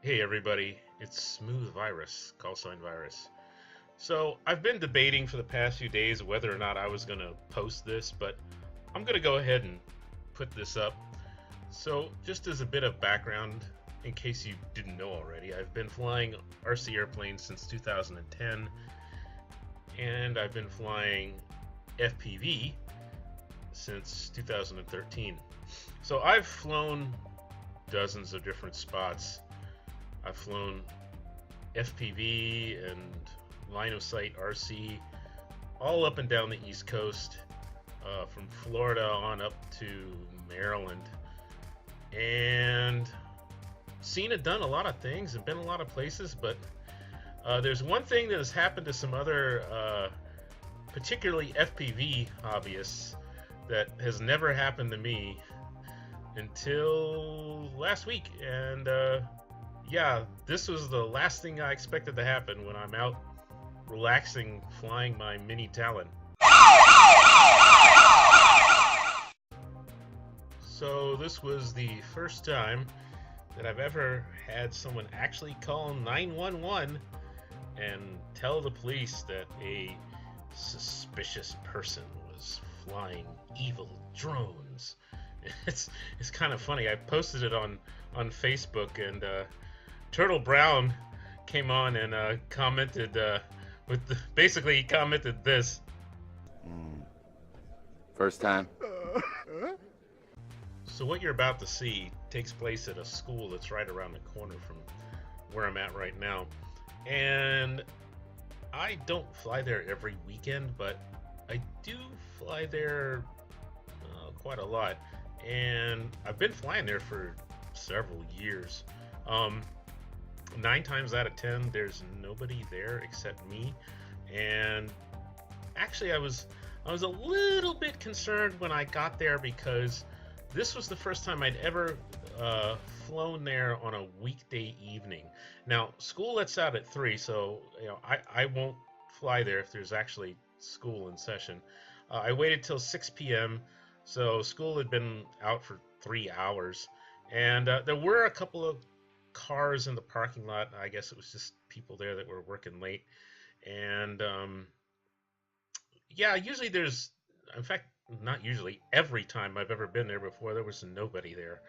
Hey everybody, it's Smooth Virus, call sign virus. So I've been debating for the past few days whether or not I was going to post this, but I'm going to go ahead and put this up. So just as a bit of background, in case you didn't know already, I've been flying RC airplanes since 2010, and I've been flying FPV since 2013. So I've flown dozens of different spots. I've flown FPV and line of sight RC all up and down the East Coast, from Florida on up to Maryland, and seen and done a lot of things and been a lot of places. But there's one thing that has happened to some other, particularly FPV hobbyists, that has never happened to me until last week. And yeah, this was the last thing I expected to happen when I'm out relaxing flying my mini Talon. So this was the first time that I've ever had someone actually call 911 and tell the police that a suspicious person was flying evil drones. It's kind of funny. I posted it on Facebook, and Turtle Brown came on and commented basically he commented this. First time. So what you're about to see takes place at a school that's right around the corner from where I'm at right now. And I don't fly there every weekend, but I do fly there quite a lot. And I've been flying there for several years. 9 times out of 10, there's nobody there except me. And actually, I was a little bit concerned when I got there, because this was the first time I'd ever flown there on a weekday evening. Now, school lets out at 3, so I won't fly there if there's actually school in session. I waited till 6 p.m. So school had been out for 3 hours, and there were a couple of cars in the parking lot. I guess it was just people there that were working late. And yeah, usually there's, in fact, not usually, every time I've ever been there before, there was nobody there.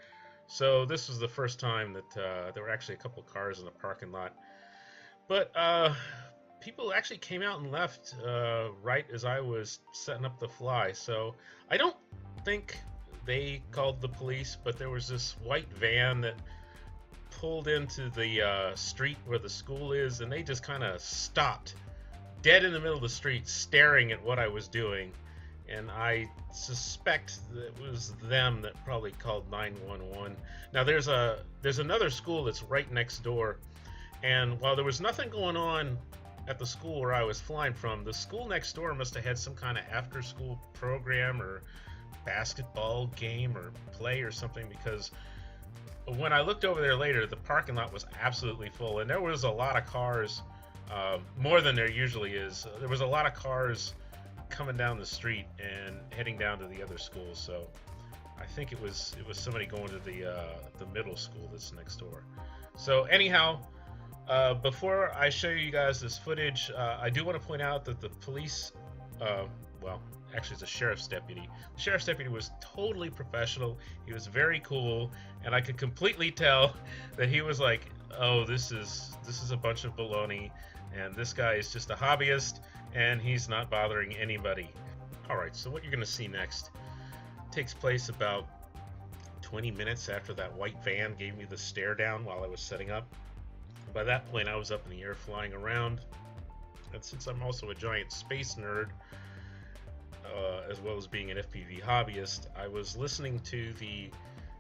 So this was the first time that there were actually a couple of cars in the parking lot. But people actually came out and left right as I was setting up the fly. So I don't think they called the police, but there was this white van that pulled into the street where the school is, and they just kind of stopped dead in the middle of the street staring at what I was doing. And I suspect that it was them that probably called 911. Now there's another school that's right next door, and while there was nothing going on at the school where I was flying from, the school next door must have had some kind of after-school program or basketball game or play or something, because when I looked over there later, the parking lot was absolutely full, and there was a lot of cars, more than there usually is. There was a lot of cars coming down the street and heading down to the other school. So I think it was somebody going to the middle school that's next door. So anyhow, before I show you guys this footage, I do want to point out that the police, well, actually it's a sheriff's deputy. The sheriff's deputy was totally professional. He was very cool, and I could completely tell that he was like, oh, this is a bunch of baloney, and this guy is just a hobbyist, and he's not bothering anybody. Alright, so what you're going to see next takes place about 20 minutes after that white van gave me the stare down while I was setting up. By that point, I was up in the air flying around, and since I'm also a giant space nerd, as well as being an FPV hobbyist, I was listening to the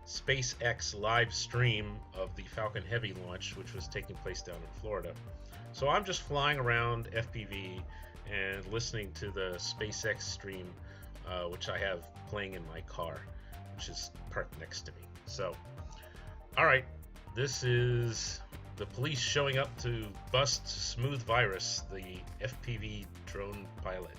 SpaceX live stream of the Falcon Heavy launch, which was taking place down in Florida. So I'm just flying around FPV and listening to the SpaceX stream, which I have playing in my car, which is parked next to me. So, alright, this is the police showing up to bust Smooth Virus, the FPV drone pilot.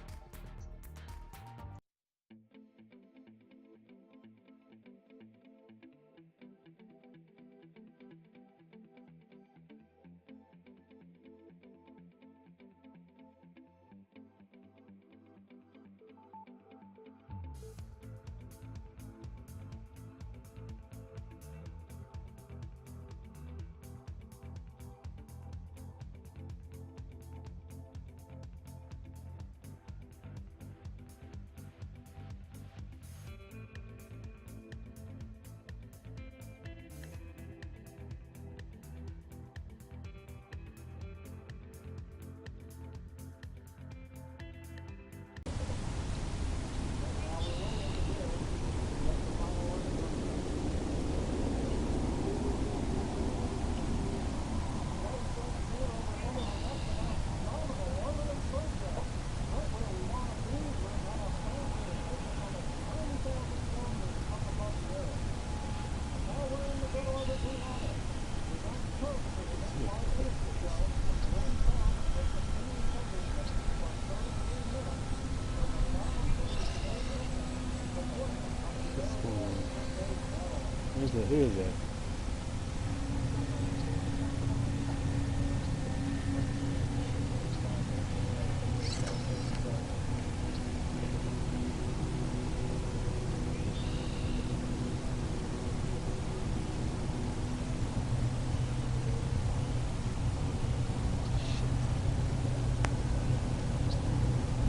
Who is that?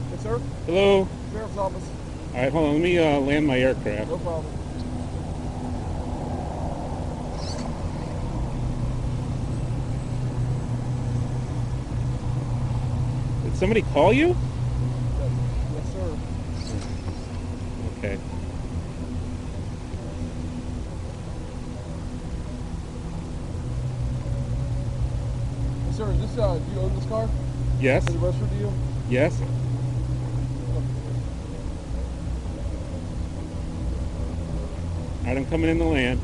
Yes, sir. Hello? Sheriff's office. Alright, hold on. Let me land my aircraft. No problem. Did somebody call you? Yes, sir. Okay. Yes, sir. Is this, do you own this car? Yes? Is it registered to you? Yes? Alright, I'm coming in the land.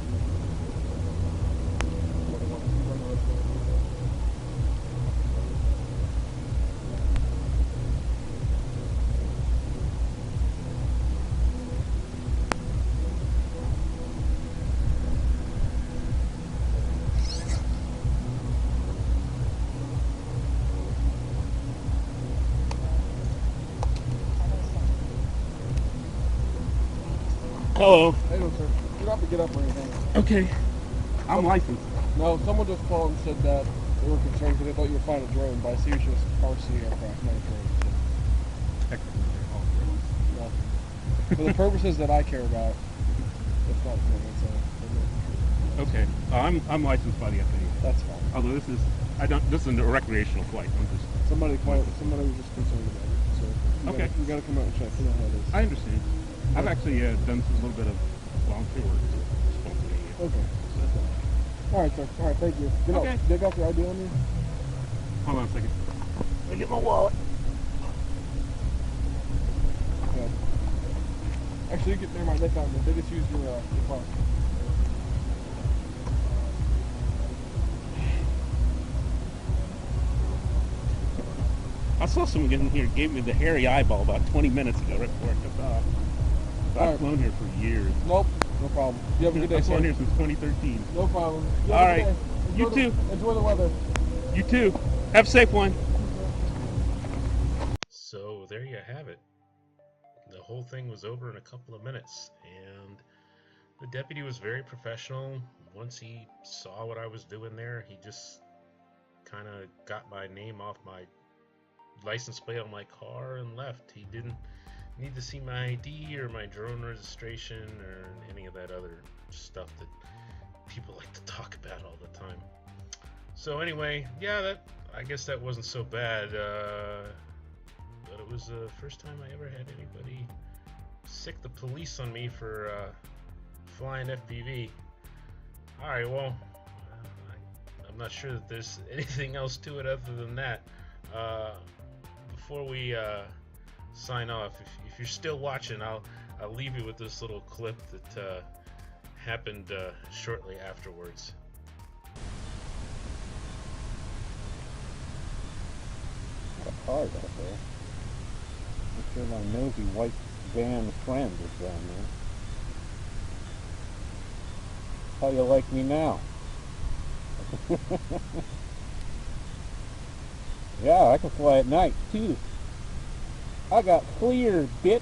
Hello. Hey, no, sir. You don't have to get up or anything. Okay. I'm licensed. No, someone just called and said that they were concerned because they thought you were flying a drone, but I see it's just RC aircraft, not a drone. So. No. For the purposes that I care about, it's not a drone. It's a, Okay. I'm licensed by the FAA. that's fine. Although this is a recreational flight. I'm just Somebody called. Somebody was just concerned about it. So Okay. You gotta come out and check. You know how it is. I understand. I've actually done a little bit of volunteer work. Okay. All right, sir. All right, thank you. Okay. They got your ID on you? Hold on a second. Let me get my wallet. Yeah. Actually, never mind. They found it. They just used your car. I saw someone getting here gave me the hairy eyeball about 20 minutes ago, right before I took off. I've flown here for years. Nope. No problem. You have a good day, I've flown sir. here since 2013. No problem. You All have a right. good day. You Enjoy too. Enjoy the weather. You too. Have a safe one. So there you have it. The whole thing was over in a couple of minutes, and the deputy was very professional. Once he saw what I was doing there, he just kind of got my name off my license plate on my car and left. He didn't need to see my ID or my drone registration or any of that other stuff that people like to talk about all the time. So anyway, yeah, I guess that wasn't so bad. But it was the first time I ever had anybody sick the police on me for flying FPV. Alright, well, I'm not sure that there's anything else to it other than that. Before we sign off, if you're still watching, I'll leave you with this little clip that happened shortly afterwards. Cars out there. I'm sure my nosy white van friend is down there. How you like me now? Yeah, I can fly at night too. I got cleared, bitch.